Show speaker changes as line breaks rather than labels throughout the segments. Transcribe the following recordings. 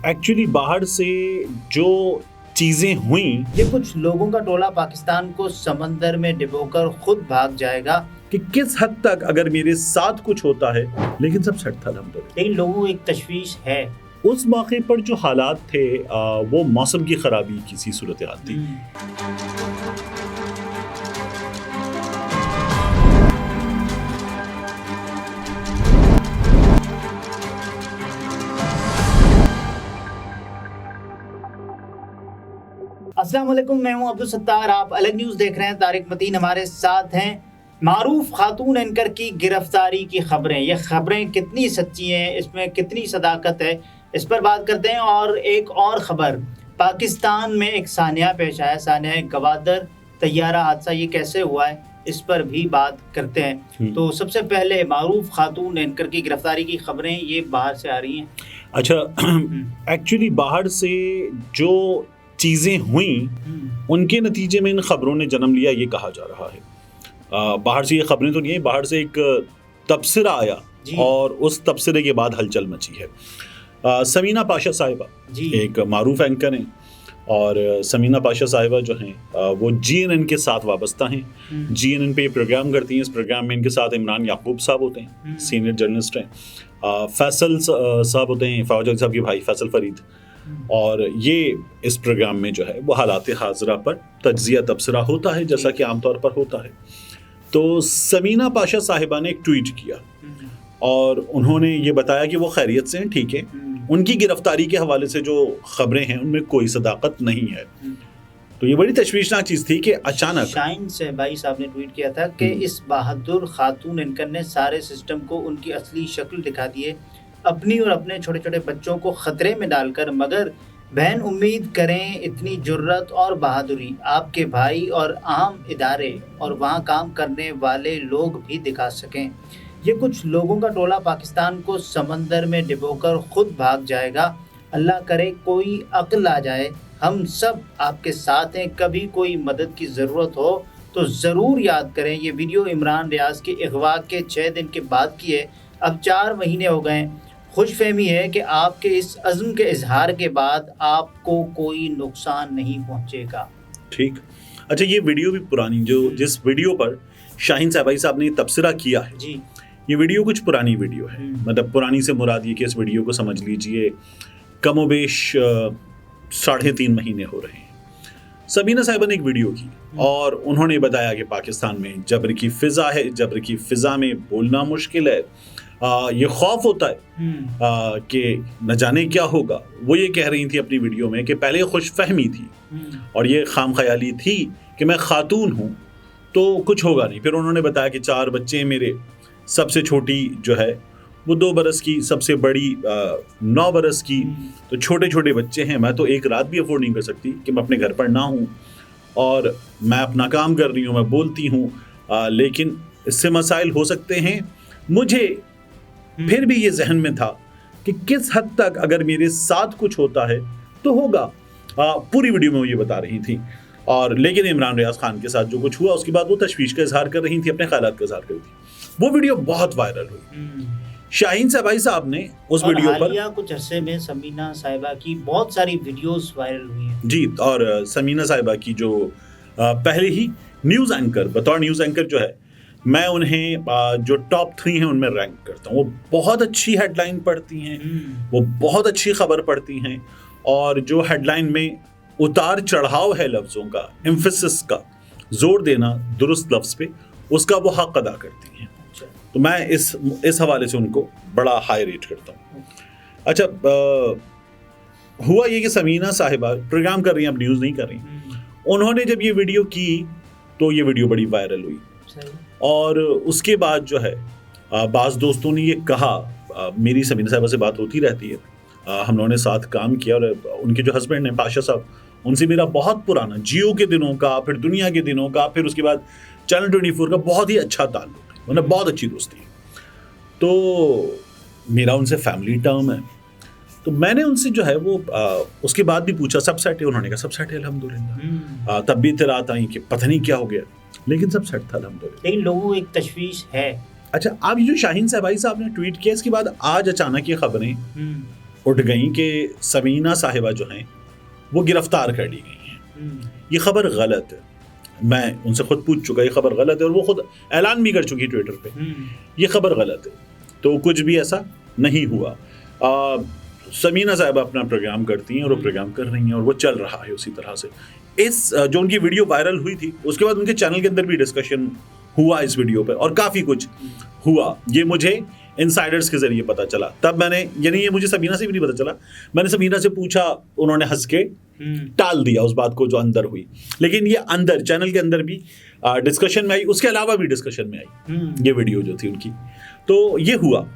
Actually बाहर से जो चीजें हुई,
ये कुछ लोगों का टोला पाकिस्तान को समंदर में डुबोकर खुद भाग जाएगा।
कि किस हद तक अगर मेरे साथ कुछ होता है, लेकिन सब सेट था अल्हम्दुलिल्लाह।
लेकिन लोगों को एक तशवीश है।
उस मौके पर जो हालात थे वो मौसम की खराबी की सी सूरत हाल थी।
अस्सलाम वालेकुम, मैं हूं अब्दुल सत्तार। आप अलग न्यूज़ देख रहे हैं। तारिक मतीन हमारे साथ हैं। मारूफ खातून एंकर की गिरफ्तारी की खबरें, ये खबरें कितनी सच्ची हैं, इसमें कितनी सदाकत है, इस पर बात करते हैं। और एक और ख़बर, पाकिस्तान में एक सानिया पेश आया, सानिया गवादर तैयारा हादसा, ये कैसे हुआ है, इस पर भी बात करते हैं। तो सबसे पहले मारूफ खातून एंकर की गिरफ्तारी की खबरें ये बाहर से आ रही हैं।
अच्छा, एक्चुअली बाहर से जो चीज़ें हुई उनके नतीजे में इन खबरों ने जन्म लिया, ये कहा जा रहा है। बाहर से ये खबरें तो नहीं है, बाहर से एक तबसरा आया और उस तबसरे के बाद हलचल मची है। समीना पाशा साहिबा एक मारूफ एंकर हैं और समीना पाशा साहिबा जो हैं वो GNN के साथ वाबस्ता हैं। GNN पे ये प्रोग्राम करती हैं। इस प्रोग्राम में इनके साथ इमरान याकूब साहब होते हैं, सीनियर जर्नलिस्ट हैं। फैसल साहब होते हैं, फौज साहब के भाई फैसल फरीद। और ये इस प्रोग्राम में जो है वो हालात हाज़िरा पर तज्ज़िया तबसरा होता है, जैसा कि आमतौर पर होता है। तो समीना पाशा साहिबा ने एक ट्वीट किया और उन्होंने ये बताया कि वो खैरियत से हैं, ठीक है। उनकी गिरफ्तारी के हवाले से जो खबरें हैं उनमें कोई सदाकत नहीं है। तो ये बड़ी तशवीशनाक चीज़ थी कि अचानक
शाहीन सहबाई साहब ने ट्वीट किया था कि इस बहादुर खातून एंकर ने सारे सिस्टम को उनकी असली शक्ल दिखा दी है, अपनी और अपने छोटे छोटे बच्चों को खतरे में डालकर। मगर बहन, उम्मीद करें इतनी जुर्रत और बहादुरी आपके भाई और आम इदारे और वहाँ काम करने वाले लोग भी दिखा सकें। ये कुछ लोगों का टोला पाकिस्तान को समंदर में डुबोकर खुद भाग जाएगा। अल्लाह करे कोई अक्ल आ जाए, हम सब आपके साथ हैं। कभी कोई मदद की ज़रूरत हो तो ज़रूर याद करें। ये वीडियो इमरान रियाज के अगवा के 6 दिन के बाद की है। अब 4 महीने हो गए। खुशफहमी है कि आपके इस अज़्म के इजहार के बाद आपको कोई नुकसान नहीं पहुंचेगा।
ठीक। अच्छा, ये वीडियो भी पुरानी, जो जिस वीडियो पर शाहीन सहबाई साहब ने तबसरा किया है
जी,
ये वीडियो कुछ पुरानी वीडियो है। मतलब पुरानी से मुराद ये कि इस वीडियो को समझ लीजिए कमोबेश 3.5 महीने हो रहे हैं। समीना साहिबा ने एक वीडियो की और उन्होंने बताया कि पाकिस्तान में जबर की फ़िज़ा है, जबर की फ़िज़ा में बोलना मुश्किल है। ये खौफ होता है कि न जाने क्या होगा। वो ये कह रही थी अपनी वीडियो में कि पहले खुशफहमी थी और ये खाम ख्याली थी कि मैं खातून हूँ तो कुछ होगा नहीं। फिर उन्होंने बताया कि 4 बच्चे मेरे, सबसे छोटी जो है वो 2 बरस की, सबसे बड़ी 9 बरस की। तो छोटे छोटे बच्चे हैं, मैं तो एक रात भी अफोर्ड नहीं कर सकती कि मैं अपने घर पर ना हूँ। और मैं अपना काम कर रही हूँ, मैं बोलती हूँ, लेकिन इससे मसाइल हो सकते हैं। मुझे फिर भी ये जहन में था कि किस हद तक अगर मेरे साथ कुछ होता है तो होगा। पूरी वीडियो में वो ये बता रही थी। और लेकिन इमरान रियाज खान के साथ जो कुछ हुआ उसके बाद वो तशवीश का इजहार कर रही थी, अपने ख्यालात का इजहार कर रही थी। वो वीडियो बहुत वायरल हुई। शाहीन सहबाई साहब ने उस वीडियो पर
कुछ अरसे में समीना साहिबा की बहुत सारी वीडियोस वायरल हुई हैं
जी। और समीना साहिबा की जो पहले ही न्यूज़ एंकर, बतौर न्यूज़ एंकर जो है, मैं उन्हें जो टॉप 3 हैं उनमें रैंक करता हूँ। वो बहुत अच्छी हेडलाइन पढ़ती हैं, वो बहुत अच्छी खबर पढ़ती हैं और जो हेडलाइन में उतार चढ़ाव है लफ्ज़ों का, एम्फेसिस का, जोर देना दुरुस्त लफ्ज़ पे, उसका वो हक अदा करती हैं। तो मैं इस हवाले से उनको बड़ा हाई रेट करता हूँ। अच्छा, हुआ ये कि समीना साहिबा प्रोग्राम कर रही हैं, अब न्यूज़ नहीं कर रही। उन्होंने जब ये वीडियो की तो ये वीडियो बड़ी वायरल हुई और उसके बाद जो है बाज़ दोस्तों ने ये कहा, मेरी समीना साहिबा से बात होती रहती है, हम लोगों ने साथ काम किया और उनके जो हस्बैंड हैं पाशा साहब, उनसे मेरा बहुत पुराना जियो के दिनों का, फिर दुनिया के दिनों का, फिर उसके बाद चैनल 24 का बहुत ही अच्छा ताल्लुक है, मतलब बहुत अच्छी दोस्ती है। तो मेरा उनसे फैमिली टर्म है। तो मैंने उनसे जो है वो उसके बाद भी पूछा सब सेट है, उन्होंने कहा सब सेट है अल्हम्दुलिल्लाह। तब भी इत्तलात आई कि पता नहीं क्या हो गया, लेकिन सब सेट था अल्हम्दुलिल्लाह।
लेकिन लोगों को एक तशवीश है।
अच्छा, अब ये जो शाहीन सहबाई साहब ने ट्वीट किया इसके बाद आज अचानक ये खबरें उठ गई कि समीना साहिबा जो हैं वो गिरफ्तार कर ली गई हैं। ये खबर गलत है, मैं उनसे खुद पूछ चुका, ये खबर गलत है और वो खुद ऐलान भी कर चुकी ट्विटर पे, ये खबर गलत है। तो कुछ भी ऐसा नहीं हुआ। समीना साहिबा अपना प्रोग्राम करती हैं और वो प्रोग्राम कर रही हैं और वो चल रहा है उसी तरह से। इस जो उनकी वीडियो वायरल हुई थी उसके बाद उनके चैनल के अंदर भी डिस्कशन हुआ इस वीडियो पे और काफ़ी कुछ हुआ। ये मुझे इनसाइडर्स के जरिए पता चला। तब मैंने, यानी ये मुझे समीना से भी नहीं पता चला, मैंने समीना से पूछा, उन्होंने हंस के टाल दिया उस बात को जो अंदर हुई। लेकिन ये अंदर चैनल के अंदर भी डिस्कशन में आई, उसके अलावा भी डिस्कशन में आई ये वीडियो जो थी उनकी। तो ये हुआ।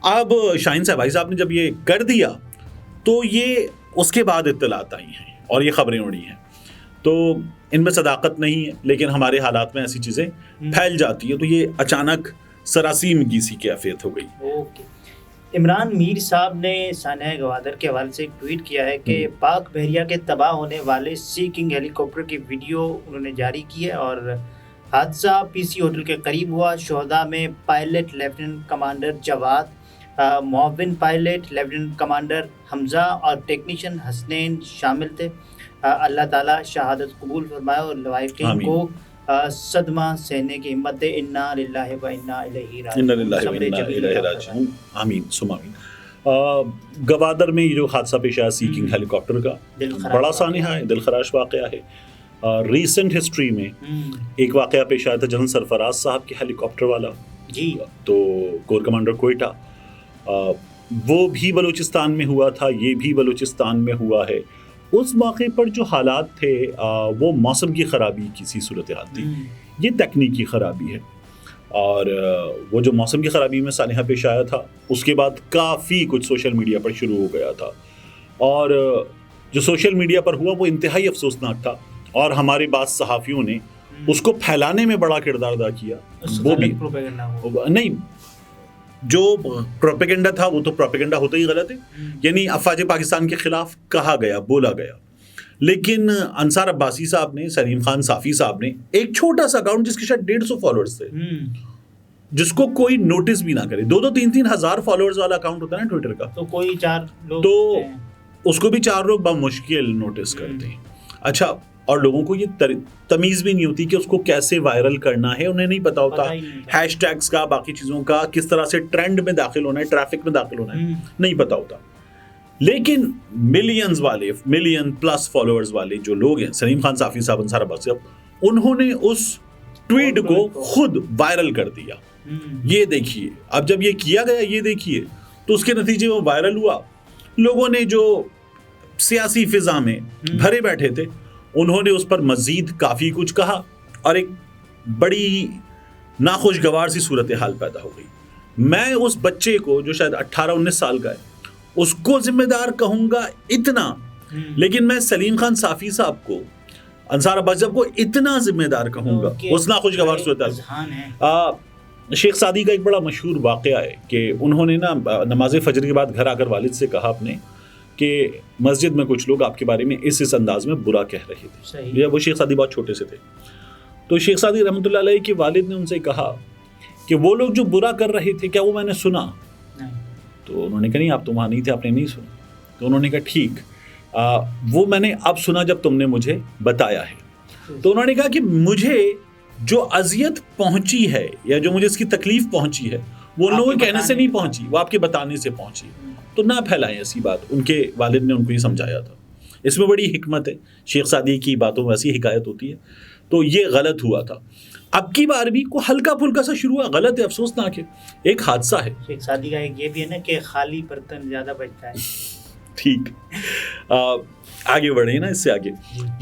अब शाहीन भाई साहब ने जब ये कर दिया तो ये उसके बाद इत्तलात आई हैं और ये खबरें उड़ी हैं। तो इनमें सदाकत नहीं है, लेकिन हमारे हालात में ऐसी चीज़ें फैल जाती है। तो ये अचानक सरासीमगी सी कैफियत हो गई।
ओके। इमरान मीर साहब ने सानिया गवादर के हवाले से एक ट्वीट किया है कि पाक बहरिया के तबाह होने वाले सी किंग हेलीकॉप्टर की वीडियो उन्होंने जारी की है और हादसा पीसी होटल के करीब हुआ। शोहदा में पायलट लेफ्टिनेंट कमांडर जवाद, मुअव्विन पायलट लेफ्टिनेंट कमांडर हमजा और टेक्नीशियन हसनैन शामिल थे। अल्लाह ताला शहादत कबूल फरमाए और लवाहिकीन को सदमा सहने की हिम्मत दे। इन्ना लिल्लाहि व इन्ना इलैहि
राजिऊन। आमीन सुम्मा आमीन। गवादर में ये जो हादसा पेश आया सी किंग हेलीकॉप्टर का, बड़ा सानिहा है, दिलखराश वाक़या है। रीसेंट हिस्ट्री में एक वाक़या पेश आया था जनरल सरफराज साहब के हेलीकॉप्टर वाला
जी,
तो कोर कमांडर कोयटा, वो भी बलूचिस्तान में हुआ था, ये भी बलूचिस्तान में हुआ है। उस मौके पर जो हालात थे वो मौसम की ख़राबी की सी सूरत हाल थी, ये तकनीकी ख़राबी है। और वो जो मौसम की ख़राबी में सानिहा पेश आया था उसके बाद काफ़ी कुछ सोशल मीडिया पर शुरू हो गया था और जो सोशल मीडिया पर हुआ वो इंतहाई अफसोसनाक था और हमारे बाद सहाफ़ियों ने उसको फैलाने में बड़ा किरदार अदा किया। वो भी नहीं, जो प्रोपेगेंडा था वो तो प्रोपेगेंडा होता ही गलत है, यानी अफवाज पाकिस्तान के खिलाफ कहा गया, बोला गया। लेकिन अंसार अब्बासी साहब ने, सलीम खान साफ़ी साहब ने एक छोटा सा अकाउंट जिसके शायद 150 फॉलोअर्स थे, जिसको कोई नोटिस भी ना करे, 2-3 हज़ार फॉलोअर्स वाला अकाउंट होता है ना ट्विटर का,
तो कोई 4 लोग,
तो उसको भी 4 लोग बमुश्किल नोटिस करते हैं। अच्छा, और लोगों को ये तमीज़ भी नहीं होती कि उसको कैसे वायरल करना है, उन्हें नहीं पता होता हैशटैग्स का, बाकी चीज़ों का, किस तरह से ट्रेंड में दाखिल होना है, ट्रैफिक में दाखिल होना है, नहीं पता होता। लेकिन मिलियंस वाले, मिलियन प्लस फॉलोअर्स वाले जो लोग हैं, सलीम खान साफ़ी साहब, अंसार अब्बासी साहब, उन्होंने उस ट्वीट को खुद वायरल कर दिया। ये देखिए, अब जब ये किया गया, ये देखिए, तो उसके नतीजे में वायरल हुआ। लोगों ने जो सियासी फिजा में भरे बैठे थे उन्होंने उस पर मज़ीद काफ़ी कुछ कहा और एक बड़ी नाखुशगवार सी सूरत हाल पैदा हो गई। मैं उस बच्चे को जो शायद 18-19 साल का है उसको जिम्मेदार कहूँगा इतना, लेकिन मैं सलीम खान साफ़ी साहब को, अंसार अब्बासी साहब को इतना जिम्मेदार कहूँगा उस नाखुशगवार सूरत हाल। शेख सादी का एक बड़ा मशहूर वाक़या है कि उन्होंने ना नमाज फ़जर के बाद घर आकर वालिद से कहा अपने कि मस्जिद में कुछ लोग आपके बारे में इस अंदाज में बुरा कह रहे थे। वो शेख सादी बहुत छोटे से थे। तो शेख सादी रहमतुल्लाह अलैह के वालिद ने उनसे कहा कि वो लोग जो बुरा कर रहे थे क्या वो मैंने सुना? तो उन्होंने कहा नहीं, आप तो वहाँ नहीं थे, आपने नहीं सुना। तो उन्होंने कहा ठीक, वो मैंने अब सुना जब तुमने मुझे बताया है। तो उन्होंने कहा कि मुझे जो अजियत पहुँची है या जो मुझे इसकी तकलीफ पहुँची है वो लोगों के कहने से नहीं पहुँची, वो आपके बताने से पहुँची। तो ना फैलाएं ऐसी बात। उनके वालिद ने उनको ये समझाया था। इसमें बड़ी हिकमत है, शेख सादी की बातों में ऐसी हिकायत होती है। तो ये गलत हुआ था। अब की बार भी को हल्का फुल्का सा शुरू हुआ, गलत है, अफसोसनाक है, एक हादसा है।
शेख सादी का एक ये भी है ना कि खाली बर्तन ज़्यादा बचता है।
ठीक, आगे बढ़े ना इससे आगे।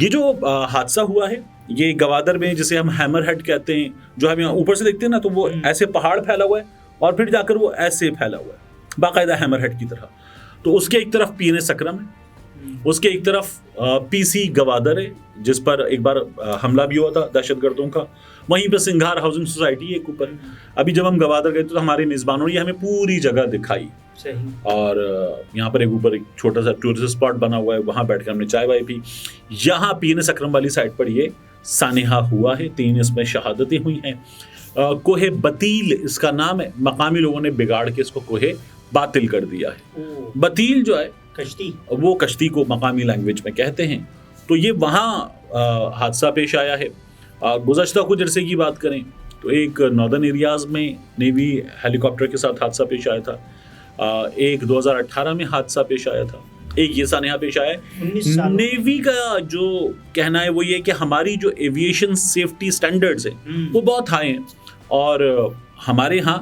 ये जो हादसा हुआ है ये गवादर में, जिसे हम हैमर हेड कहते हैं, जो हम यहाँ ऊपर से देखते हैं ना, तो वो ऐसे पहाड़ फैला हुआ है और फिर जाकर वो ऐसे फैला हुआ है बाकायदा हैमर हेड की तरह। तो उसके एक तरफ पीने सकरम है, उसके एक तरफ पीसी गवादर है जिस पर एक बार हमला भी हुआ था दहशतगर्दों का। वहीं पर सिंघार हाउसिंग सोसाइटी एक ऊपर। अभी जब हम गवादर गए तो हमारे मेज़बानों ने हमें पूरी जगह दिखाई। और यहाँ पर एक ऊपर एक छोटा सा टूरिस्ट स्पॉट बना हुआ है, वहाँ बैठकर हमने चाय वाय पी। यहाँ पीने सकरम वाली साइड पर ये सानिहा हुआ है, 3 इसमें शहादतें हुई हैं। कोहे बतील इसका नाम है, मकामी लोगों ने बिगाड़ के इसको कोहे बातिल कर दिया है।
ओ,
बतील जो है
कश्ती,
वो कश्ती को मकामी लैंग्वेज में कहते हैं। तो ये वहाँ हादसा पेश आया है। गुज़श्ता कुछ अरसे की बात करें तो एक नॉर्दर्न एरियाज़ में नेवी हेलीकॉप्टर के साथ हादसा पेश आया था। एक 2018 में हादसा पेश आया था। एक ये सानहा पेश आया है। नेवी का जो कहना है वो ये कि हमारी जो एविएशन सेफ्टी स्टैंडर्ड्स हैं वो बहुत हाई हैं और हमारे यहाँ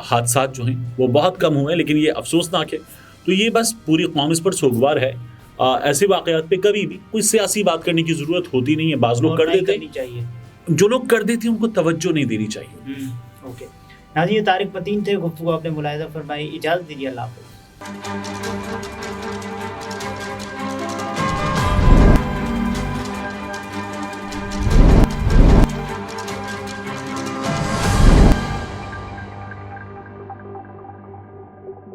हादसा जो हैं वो बहुत कम हुए हैं, लेकिन ये अफसोसनाक है। तो ये बस पूरी कौम इस पर सोगवार है। ऐसे वाक़यात पे कभी भी कोई सियासी बात करने की ज़रूरत होती नहीं है। बाज़ लोग कर देते हैं, जो लोग कर देते हैं उनको तवज्जो नहीं देनी चाहिए।
ओके नाज़रीन, ये तारिक मतीन थे, गुफ्तगू आपने मुलाहिज़ा फरमाई। इजाज़त दीजिए, अल्लाह हाफ़िज़।